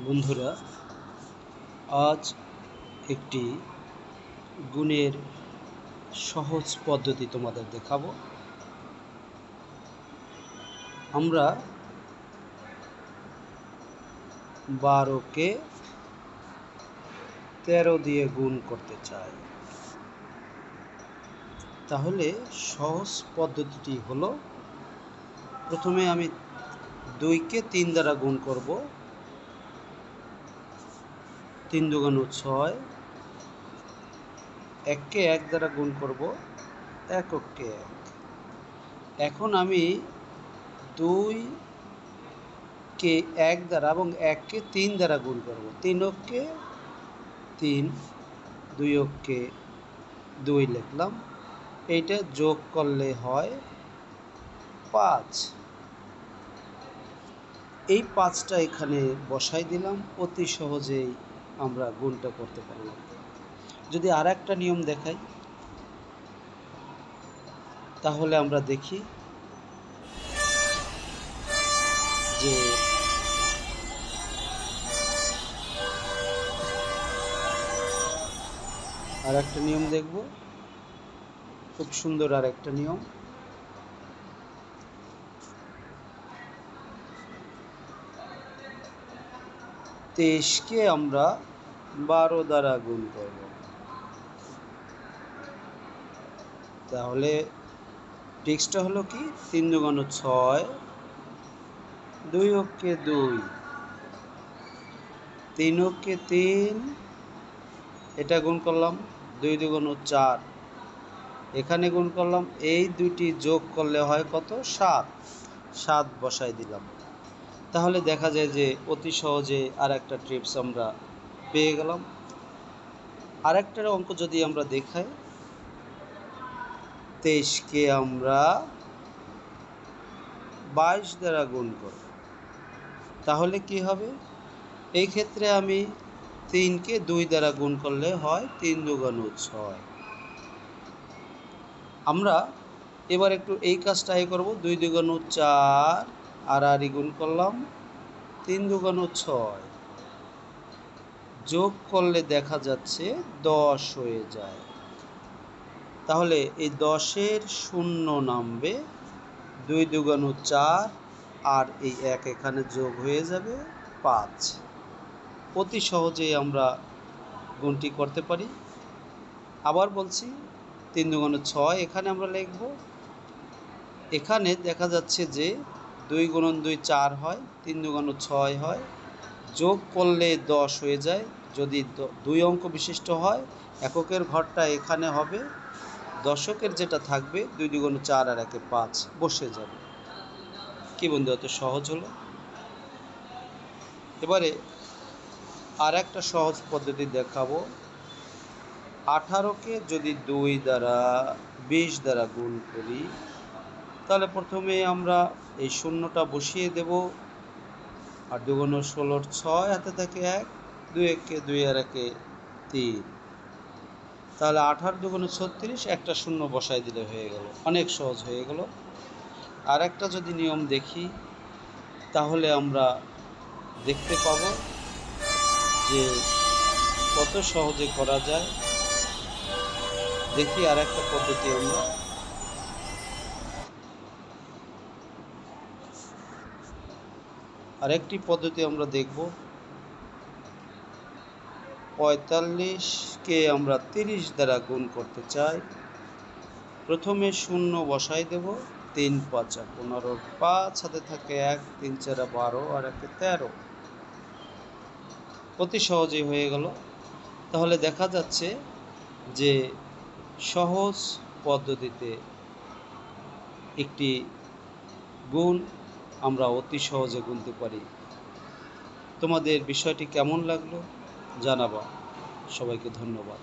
বন্ধুরা, আজ একটি গুণের সহজ পদ্ধতি তোমাদের দেখাবো। আমরা 12কে 13 দিয়ে গুণ করতে চাই। তাহলে সহজ পদ্ধতিটি হলো, প্রথমে আমি 2কে 3 দ্বারা গুণ করব। 3 দুগুণ 6। 1কে 1 দ্বারা গুণ করব, 1 কে 1। এখন আমি 2কে 1 দ্বারা এবং 1কে 3 দ্বারা গুণ করব। 3কে 3, 2কে 2 লিখলাম। এইটা যোগ করলে হয় 5। এই 5টা এখানে বসাই দিলাম। অতি সহজেই আমরা গুণটা করতে পারলাম। যদি আর একটা নিয়ম দেখাই, তাহলে আমরা দেখি যে আর একটা নিয়ম দেখব, খুব সুন্দর আর একটা নিয়ম। 23কে আমরা 12 দ্বারা গুণ করব। তাহলে ট্রিক্সটা হলো কি, 3 দুগুণ 6, 2কে 2, 3কে 3, এটা গুণ করলাম। 2 দুগুণ 4, এখানে গুণ করলাম। এই দুটি যোগ করলে হয় কত? 7। 7 বসাই দিলাম। তাহলে দেখা যায় যে অতি সহজে আর একটা ট্রিপস আমরা পেয়ে গেলাম। আরেকটার অঙ্ক যদি আমরা দেখাই, 23কে আমরা 22 দ্বারা গুণ করব। তাহলে কি হবে? এই ক্ষেত্রে আমি 3কে 2 দ্বারা গুণ করলে হয় 3 দুগুণ 6। আমরা এবার একটু এই কাজটাই করব। 2 দুগুণ 4, আর গুণ করলাম 3 দুগুণ 6, যোগ করলে দেখা যাচ্ছে 10 হয়ে যায়। তাহলে এই 10-এর শূন্য নামবে, 2 দুগুণ 4, আর এই 1 এখানে যোগ হয়ে যাবে 5। অতি সহজেই আমরা গুণটি করতে পারি। আবার বলছি, 3 দুগুণ 6 এখানে আমরা লিখব। এখানে দেখা যাচ্ছে যে 2 গুণন 2 4 হয়, 3 দুগুণ 6 হয়, যোগ করলে 10 হয়ে যায়। যদি 2 অঙ্ক বিশিষ্ট হয়, এককের ঘরটা এখানে হবে, দশকের যেটা থাকবে 2 দুগুণ 4 আর 1-এ 5 বসে যাবে। কি বন্ধু, এত সহজ হলো? এবারে আর একটা সহজ পদ্ধতি দেখাবো। 18কে যদি 2 দ্বারা 20 দ্বারা গুণ করি, তাহলে প্রথমে আমরা এই শূন্যটা বসিয়ে দেব। 8 দুগুণ 16, 6 হাতে থাকে 1, 2 1-কে 2 আর 1-এ 3। তাহলে 18 দুগুণ 36, একটা শূন্য বসাই দিলে হয়ে গেল। অনেক সহজ হয়ে গেল। আর একটা যদি নিয়ম দেখি, তাহলে আমরা দেখতে পাব যে কত সহজে করা যায়। দেখি আর একটা পদ্ধতি আমরা। আরেকটি পদ্ধতি আমরা দেখব। 45কে আমরা 30 দ্বারা গুণ করতে চাই। প্রথমে শূন্য বসাই দেব। 3 5 15, 5 হাতে থাকে 1, 3 4 12, আর 1-এ 13। অতি সহজেই হয়ে গেল। তাহলে দেখা যাচ্ছে যে সহজ পদ্ধতিতে একটি গুণ আমরা অতি সহজে গুনতে পারি। তোমাদের বিষয়টি কেমন লাগলো জানাবা। সবাইকে ধন্যবাদ।